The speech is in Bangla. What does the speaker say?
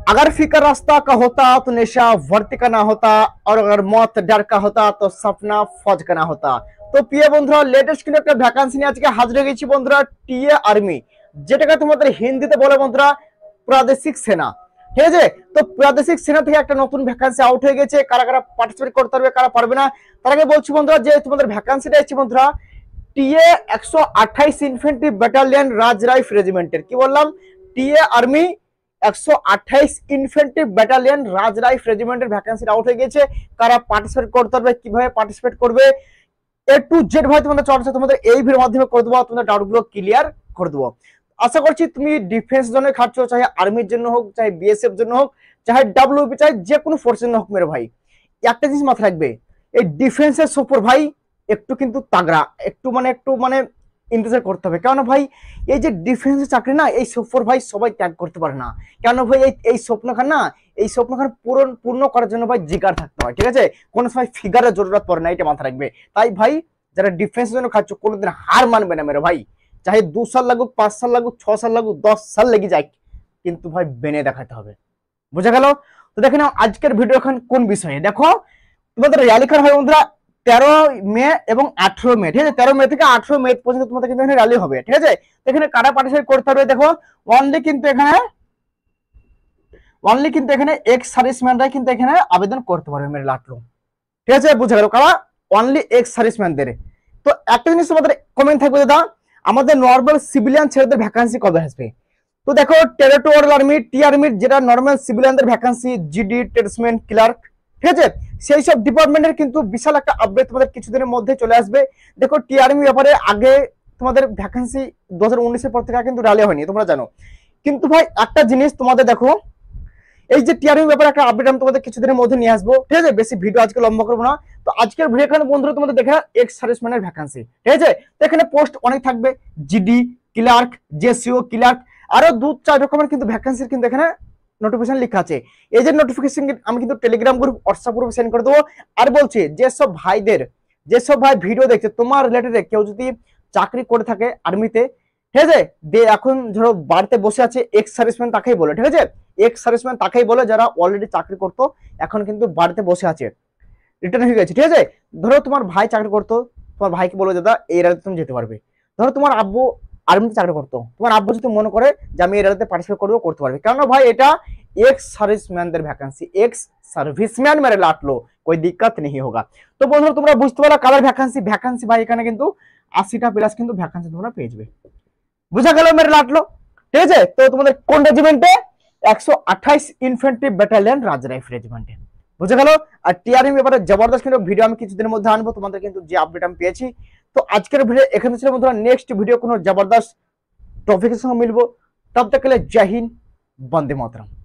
अगर फिक्र रास्ता का होता तो नेशा भर्ती का ना होता, और अगर मौत डर का होता तो सपना फौज का ना होता। তো প্রিয় বন্ধুরা, লেটেস্ট কিন্তু একটা ভ্যাকান্সি নিয়ে আজকে হাজির হয়ে গেছি বন্ধুরা, টিএ আর্মি, যেটাকে তোমাদের হিন্দিতে বলে বন্ধুরা প্রাদেশিক সেনা। ঠিক আছে, তো প্রাদেশিক সেনা থেকে একটা নতুন ভ্যাকান্সি আউট হয়ে গেছে। কারা কারা পার্টিসিপেট করতে পারবে, কারা পারবে না, তার আগে বলছি বন্ধুরা যে তোমাদের ভ্যাকান্সিটা এসেছে বন্ধুরা টিএ 128 ইনফেন্ট্রি ব্যাটালিয়ন রাজরাইফ রেজিমেন্টের। কি বললাম? TA army 128 infantry battalion Raj Rif রেজিমেন্টের ভ্যাকান্সি আউট হয়ে গেছে। কারা পার্টিসিপেট করতে পারবে, কিভাবে পার্টিসিপেট করবে, এ টু জেড ভাই তোমাদের চর্চা তোমাদের এই ভিডিওর মাধ্যমে করে দেবো, তোমাদের ডাউটগুলো ক্লিয়ার করে দেবো। আশা করছি তুমি ডিফেন্স জন্য খাচ্ছ, চাহে আর্মির জন্য হোক, চাহে বিএসএফ জন্য হোক, চাহে ডাব্লিউপি, চাহে যে কোনো ফোর্সের জন্য হোক। মেরে ভাই একটা জিনিস মাথায় রাখবে, এই ডিফেন্সের সফর ভাই একটু কিন্তু তাগড়া, একটু মানে ইন্তজার করতে হবে। কেন ভাই, এই যে ডিফেন্সের চাকরি না, এই সফর ভাই সবাই ত্যাগ করতে পারে না। কেন ভাই, এই স্বপ্নখান না, এই স্বপ্নখান পূর্ণ করার জন্য ভাই জিগার থাকতে হয়। ঠিক আছে, কোনো সময় ফিগারের জরুরত পড়ে না, এটা মাথায় রাখবে। তাই ভাই যারা ডিফেন্সের জন্য খাচ্ছ কোনোদিন হার মানবে না মেরে ভাই, চাহে 2 সাল লাগুক, 5 সাল লাগুক, 6 সাল লাগুক, 10 সাল লেগে যায়, কিন্তু ভাই বেনে দেখাতে হবে। বুঝা গেল? তো দেখে নাও আজকের ভিডিও এখন কোন বিষয়ে। দেখো তোমাদের র্যালি খান হয় বন্ধুরা 13 মে এবং 18 মে। ঠিক আছে, 13 মে থেকে 18 মে পর্যন্ত তোমাদের কিন্তু এখানে র্যালি হবে। ঠিক আছে, এখানে কারা পার্টিসিপেট করতে হবে দেখো, অনলি কিন্তু এখানে এক্স সার্ভিসম্যানরাই কিন্তু এখানে আবেদন করতে পারবে মেরে লাটলো। ঠিক আছে, বুঝা গেল? কারা? অনলি এক্স সার্ভিসম্যানদের। তো একটা জিনিস তোমাদের কমেন্ট থাকবে দাদা, আমাদের নর্মাল সিভিলিয়ান ছেলেদের ভ্যাকান্সি কবে আসবে? তো দেখো টেরিটোরিয়াল আর্মি, টি আর্মির যেটা নর্মাল সিভিলিয়ানদের ভ্যাকান্সি, জিডি, ট্রেডসম্যান, ক্লার্ক, ঠিক আছে, সেই সব ডিপার্টমেন্টের কিন্তু বিশাল একটা আপডেট তোমাদের কিছুদিনের মধ্যে চলে আসবে। দেখো টি আর্মি ব্যাপারে আগে তোমাদের ভ্যাকান্সি 2019-এর পর থেকে কিন্তু র্যালি হয়নি, তোমরা জানো। কিন্তু ভাই একটা জিনিস তোমাদের দেখো, এই যে টি আর্মি ব্যাপারে একটা আপডেট আমি তোমাদের কিছুদিনের মধ্যে নিয়ে আসবো। ঠিক আছে, বেশি ভিডিও আজকে লম্বা করবো না। তো আজকের ভিডিও এখানে বন্ধুরা তোমাদের দেখে এক্স সার্ভিসম্যানের ভ্যাকান্সি। ঠিক আছে, তো এখানে পোস্ট অনেক থাকবে, জিডি, ক্লার্ক, জেসিও, ক্লার্ক, আরো 2-4 রকমের কিন্তু ভ্যাকান্সির কিন্তু এখানে নোটিফিকেশন লেখা আছে। এই যে নোটিফিকেশন আমি কিন্তু টেলিগ্রাম গ্রুপ, হোয়াটসঅ্যাপ গ্রুপে সেন্ড করে দেবো। আর বলছি যেসব ভাই ভিডিও দেখছে তোমার রিলেটেড কেউ যদি চাকরি করে থাকে আর্মিতে, ঠিক আছে, এখন ধরো বাড়িতে বসে আছে, এক্স সার্ভিসম্যান তাকেই বলে। ঠিক আছে, এক্স সার্ভিসম্যান তাকেই বলে যারা অলরেডি চাকরি করতো, এখন কিন্তু বাড়িতে বসে আছে, রিটার্ন হয়ে গেছে। ঠিক আছে, ধরো তোমার ভাই চাকরি করতো, তোমার ভাইকে বলো দাদা এই র্যালিতে তুমি যেতে পারবে। ধরো তোমার আব্বু আর্মিতে চাকরি করতো, তোমার আব্বু যদি মনে করে যে আমি এই র্যালিতে পার্টিসিপেট করবো, করতে পারবে। কেন ভাই, এটা এক্স সার্ভিসম্যানদের ভ্যাকান্সি, এক্স সার্ভিসম্যান মেরে লাটলো, কোই দিক্কত নেই হোগা। তো বন্ধুরা তোমরা বুঝতে পারো কালার ভ্যাকান্সি ভাই এখানে কিন্তু 80টা প্লাস কিন্তু ভ্যাকান্সি তোমরা পেয়ে যাবে। বুঝা গেল মেরে লাটলো? ঠিক আছে, তো তোমাদের কোন রেজিমেন্টে? 128 ইনফেন্ট্রি ব্যাটালিয়ন রাজরাইফ রেজিমেন্টে। বুঝে গেল? আর টিআরএম ব্যাপারে জবরদস্ত কিন্তু ভিডিও আমি কিছুদিনের মধ্যে আনবো, তোমাদের কিন্তু যে আপডেট আমি পেয়েছি। তো আজকের ভিডিও এখানে ছিল বন্ধুরা, নেক্সট ভিডিও কোনো জবরদস্ত টপিকের সঙ্গে মিলবো। তব তক के लिए जय हिंद, वंदे मातरम।